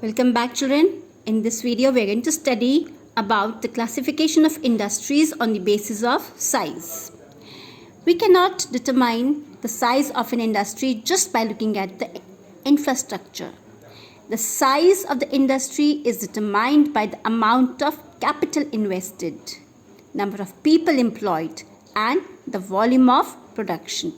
Welcome back, children. In this video, we are going to study about the classification of industries on the basis of size. We cannot determine the size of an industry just by looking at the infrastructure. The size of the industry is determined by the amount of capital invested, number of people employed, and the volume of production.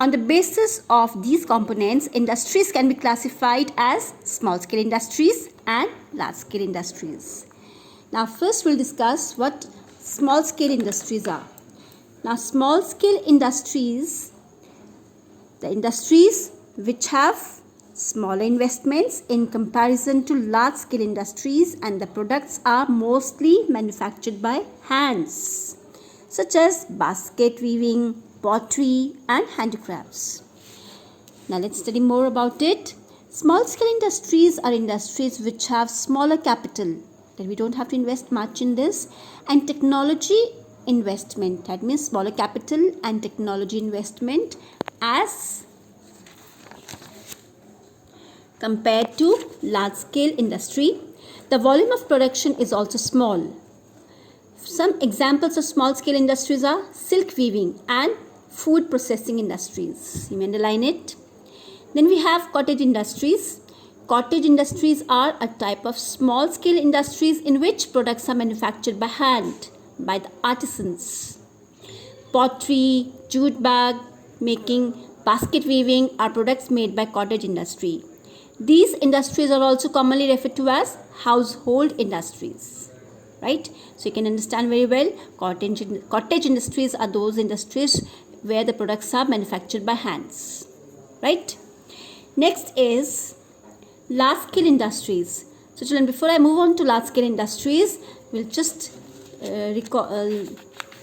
On the basis of these components, industries can be classified as small-scale industries and large-scale industries. Now, first we'll discuss what small-scale industries are. Now, small-scale industries, the industries which have smaller investments in comparison to large-scale industries, and the products are mostly manufactured by hands, such as basket weaving, pottery and handicrafts. Now let's study more about it. Small scale industries are industries which have smaller capital, that we don't have to invest much in this, and technology investment, that means smaller capital and technology investment as compared to large scale industry. The volume of production is also small. Some examples of small scale industries are silk weaving and food processing industries. You may underline it. Then we have cottage industries. Cottage industries are a type of small scale industries in which products are manufactured by hand by the artisans. Pottery, jute bag making, basket weaving are products made by cottage industry. These industries are also commonly referred to as household industries. Right? So you can understand very well, cottage industries are those industries where the products are manufactured by hands. Right? Next is large scale industries. So children, before I move on to large scale industries, we'll just recall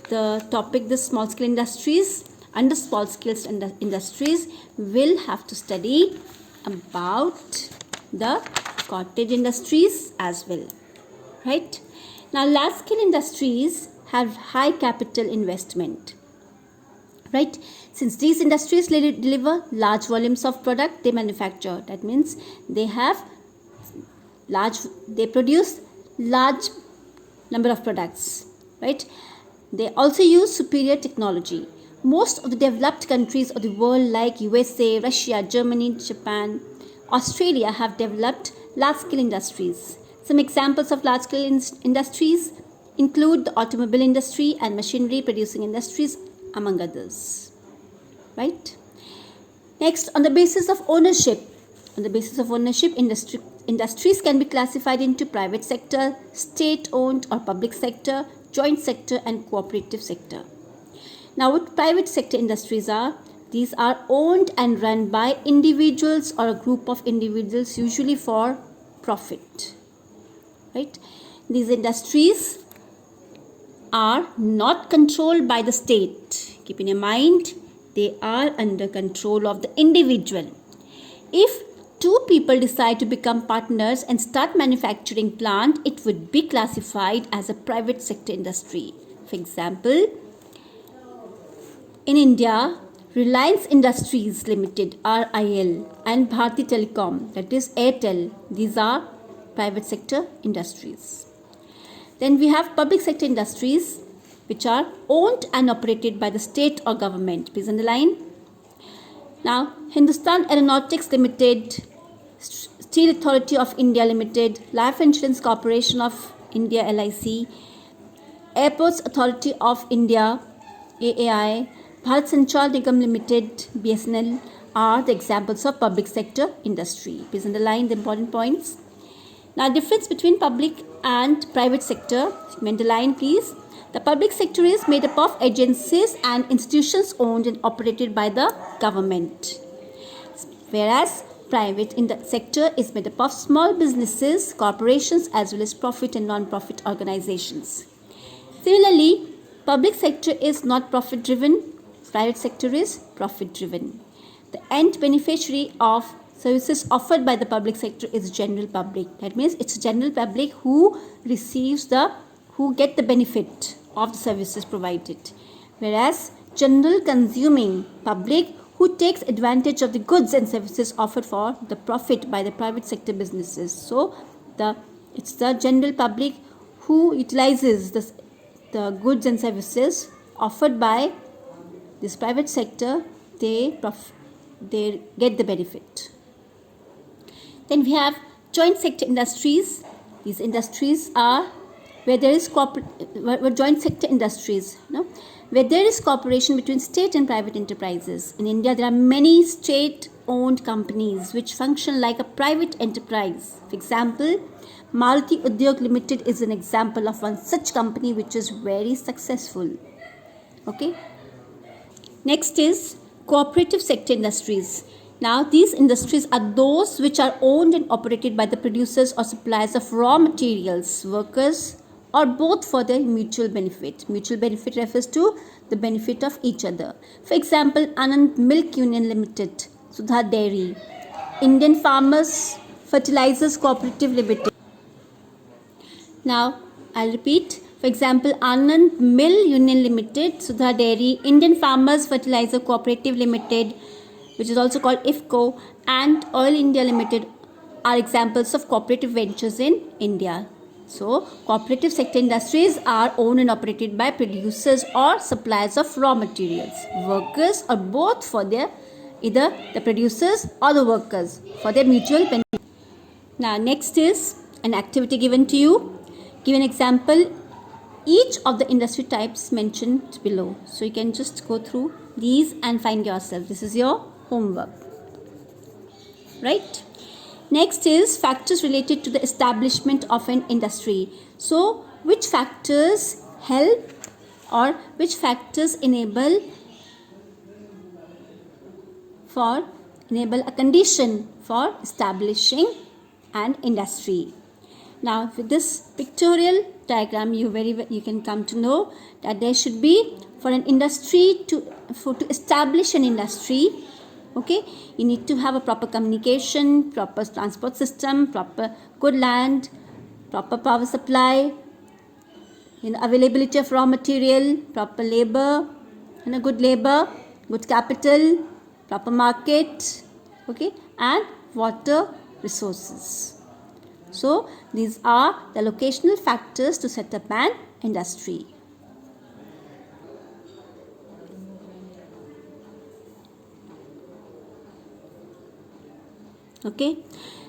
the topic, the small scale industries. Under small scale industries, we'll have to study about the cottage industries as well. Right? Now, large scale industries have high capital investment. Right? Since these industries deliver large volumes of product they manufacture, that means they produce large number of products. Right? They also use superior technology. Most of the developed countries of the world like USA, Russia, Germany, Japan, Australia have developed large scale industries. Some examples of large scale industries include the automobile industry and machinery producing industries, among others. Right? Next, on the basis of ownership. Industries can be classified into private sector, state-owned or public sector, joint sector and cooperative sector. Now, what private sector industries are? These are owned and run by individuals or a group of individuals, usually for profit. Right? These industries are not controlled by the state. Keep in mind, they are under control of the individual. If two people decide to become partners and start manufacturing plant, it would be classified as a private sector industry. For example, in India, Reliance Industries Limited, RIL, and Bharti Telecom, that is Airtel, these are private sector industries. Then we have public sector industries which are owned and operated by the state or government. Please underline. Now, Hindustan Aeronautics Limited, Steel Authority of India Limited, Life Insurance Corporation of India LIC, Airports Authority of India AAI, Bharat Sanchar Nigam Limited BSNL are the examples of public sector industry. Please underline the important points. Now, difference between public and private sector, underline please. The public sector is made up of agencies and institutions owned and operated by the government, whereas private sector is made up of small businesses, corporations as well as profit and non-profit organizations. Similarly, public sector is not profit driven, private sector is profit driven. The end beneficiary of services offered by the public sector is general public. That means it's general public who get the benefit of the services provided, whereas general consuming public who takes advantage of the goods and services offered for the profit by the private sector businesses. So it's the general public who utilizes the goods and services offered by this private sector. They get the benefit. Then we have joint sector industries. These industries are where there is joint sector industries, where there is cooperation between state and private enterprises. In India, there are many state-owned companies which function like a private enterprise. For example, Maruti Udyog Limited is an example of one such company which is very successful. Okay. Next is cooperative sector industries. Now, these industries are those which are owned and operated by the producers or suppliers of raw materials, workers, or both for their mutual benefit. Mutual benefit refers to the benefit of each other. For example, Anand Milk Union Limited, Sudha Dairy, Indian Farmers Fertilizers Cooperative Limited. Now, I'll repeat. For example, Anand Mill Union Limited, Sudha Dairy, Indian Farmers Fertilizer Cooperative Limited, which is also called IFCO, and Oil India Limited are examples of cooperative ventures in India. So, cooperative sector industries are owned and operated by producers or suppliers of raw materials, workers, or both for either the producers or the workers for their mutual benefit. Now, next is an activity given to you. Give an example each of the industry types mentioned below. So, you can just go through these and find yourself. This is your homework. Right? Next is factors related to the establishment of an industry. So, which factors help or which factors enable a condition for establishing an industry? Now, with this pictorial diagram, you can come to know that there should be, for an industry to establish an industry, okay, you need to have a proper communication, proper transport system, proper good land, proper power supply, availability of raw material, proper labor, good capital, proper market, okay, and water resources. So, these are the locational factors to set up an industry. Okay.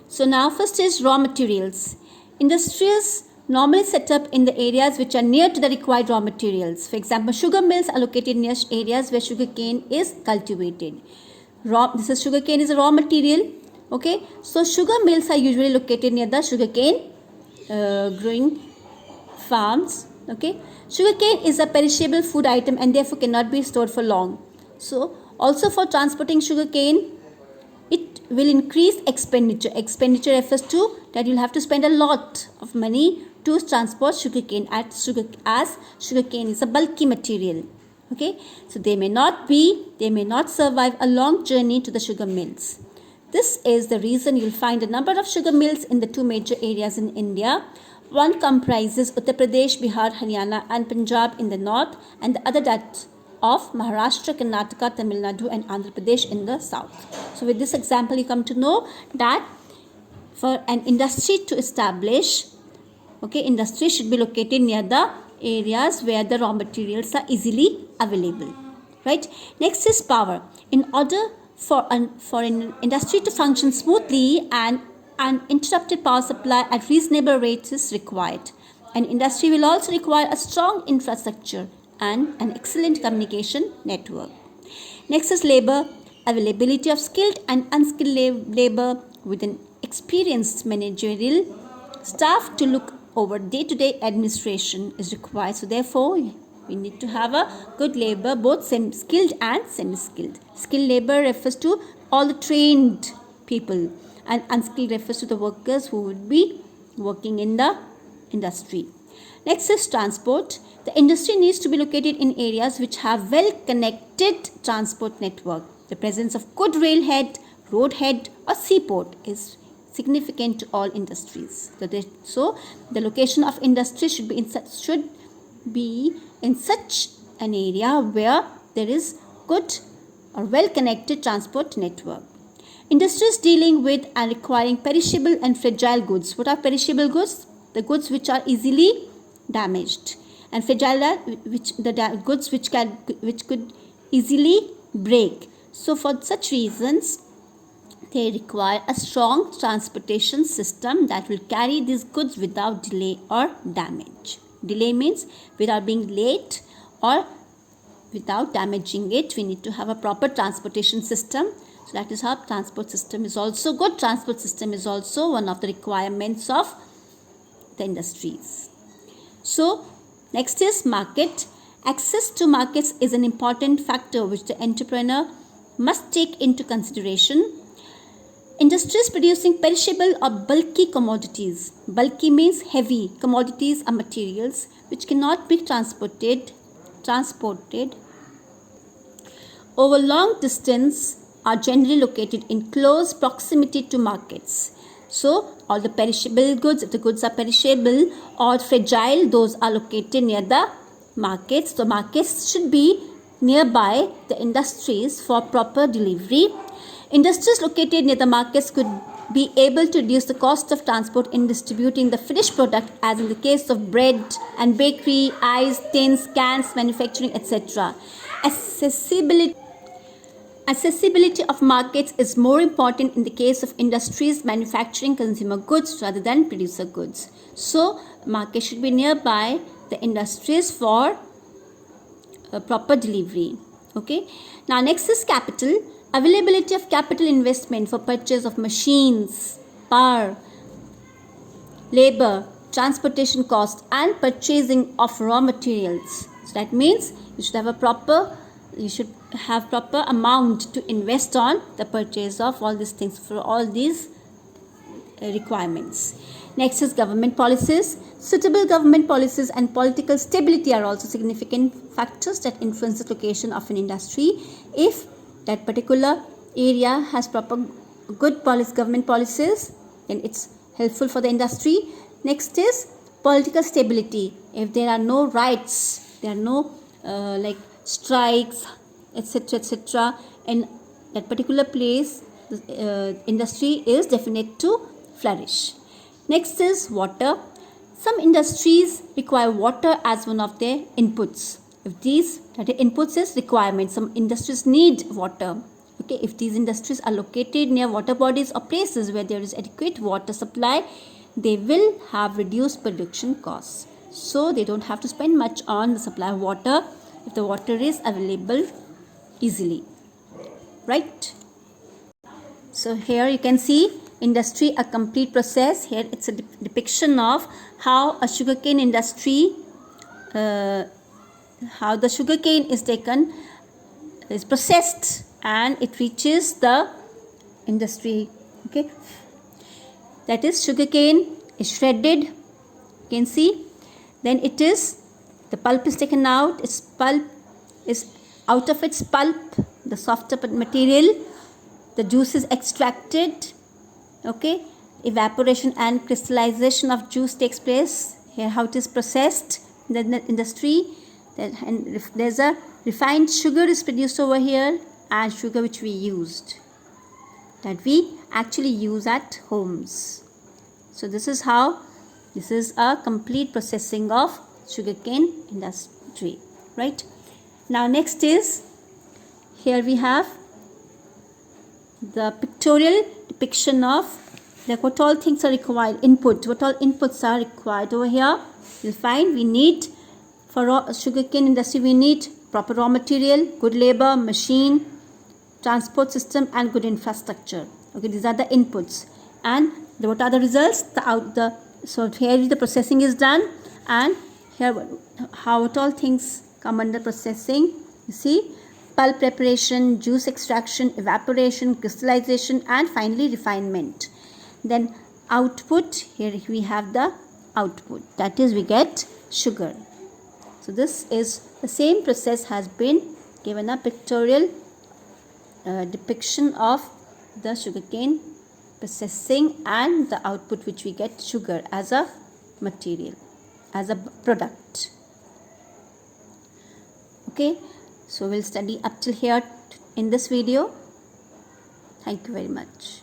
So, now first is raw materials. Industries normally set up in the areas which are near to the required raw materials. For example, sugar mills are located near areas where sugarcane is cultivated. Sugarcane is a raw material. Okay, so sugar mills are usually located near the sugarcane growing farms. Okay, sugarcane is a perishable food item and therefore cannot be stored for long. So, also for transporting sugarcane, it will increase expenditure. Expenditure refers to that you'll have to spend a lot of money to transport sugarcane as sugarcane is a bulky material. Okay, so they may not survive a long journey to the sugar mills. This is the reason you'll find a number of sugar mills in the two major areas in India. One comprises Uttar Pradesh, Bihar, Haryana and Punjab in the north, and the other that of Maharashtra, Karnataka, Tamil Nadu and Andhra Pradesh in the south. So with this example, you come to know that for an industry to establish, okay, industry should be located near the areas where the raw materials are easily available. Right? Next is power. In order for an industry to function smoothly, and uninterrupted power supply at reasonable rates is required. An industry will also require a strong infrastructure and an excellent communication network. Next is labor. Availability of skilled and unskilled labor with an experienced managerial staff to look over day-to-day administration is required. So therefore, we need to have a good labor, both skilled and semi-skilled. Skilled labor refers to all the trained people, and unskilled refers to the workers who would be working in the industry. Next is transport. The industry needs to be located in areas which have well-connected transport network. The presence of good railhead, roadhead or seaport is significant to all industries. So the location of industry should be in such an area where there is good or well-connected transport network. Industries dealing with and requiring perishable and fragile goods. What are perishable goods? The goods which are easily damaged, and fragile are goods which could easily break. So for such reasons, they require a strong transportation system that will carry these goods without delay or damage. Delay means without being late or without damaging it. We need to have a proper transportation system. So that is how transport system is also good. Transport system is also one of the requirements of the industries. So next is market. Access to markets is an important factor which the entrepreneur must take into consideration. Industries producing perishable or bulky commodities. Bulky means heavy. Commodities are materials which cannot be transported over long distance, are generally located in close proximity to markets. So all the perishable goods, if the goods are perishable or fragile, those are located near the markets. So markets should be nearby the industries for proper delivery. Industries located near the markets could be able to reduce the cost of transport in distributing the finished product, as in the case of bread and bakery, ice, tins, cans, manufacturing, etc. Accessibility of markets is more important in the case of industries manufacturing consumer goods rather than producer goods. So, market should be nearby the industries for proper delivery. Okay. Now, next is capital. Availability of capital investment for purchase of machines, power, labor, transportation cost, and purchasing of raw materials. So that means you should have proper amount to invest on the purchase of all these things for all these requirements. Next is government policies. Suitable government policies and political stability are also significant factors that influence the location of an industry. If that particular area has proper good government policies, then it's helpful for the industry. Next is political stability. If there are no riots, there are no strikes, etc., in that particular place, the industry is definite to flourish. Next is water. Some industries require water as one of their inputs. If these inputs is requirements, some industries need water. Okay, if these industries are located near water bodies or places where there is adequate water supply, they will have reduced production costs. So they don't have to spend much on the supply of water if the water is available easily. Right? So here you can see industry, a complete process. Here it's a depiction of how a sugarcane industry, how the sugarcane is taken, is processed, and it reaches the industry. Okay, that is sugarcane is shredded. You can see. Then the pulp is taken out. Its pulp is out of its pulp, the softer material, the juice is extracted. Okay, evaporation and crystallization of juice takes place. Here how it is processed in the industry. And there's a refined sugar is produced over here, and sugar which we used, that we actually use at homes. So this is a complete processing of sugarcane industry, right? Now next is, here we have the pictorial depiction of what all things are required, what all inputs are required over here. You'll find we need, for sugarcane industry, we need proper raw material, good labor, machine, transport system, and good infrastructure. Okay, these are the inputs. And what are the results? So here the processing is done, and here how all things come under processing. You see, pulp preparation, juice extraction, evaporation, crystallization, and finally refinement. Then output, here we have the output, that is we get sugar. So this is the same process has been given a pictorial depiction of the sugarcane processing and the output which we get sugar as a material, as a product. Okay, so we'll study up till here in this video. Thank you very much.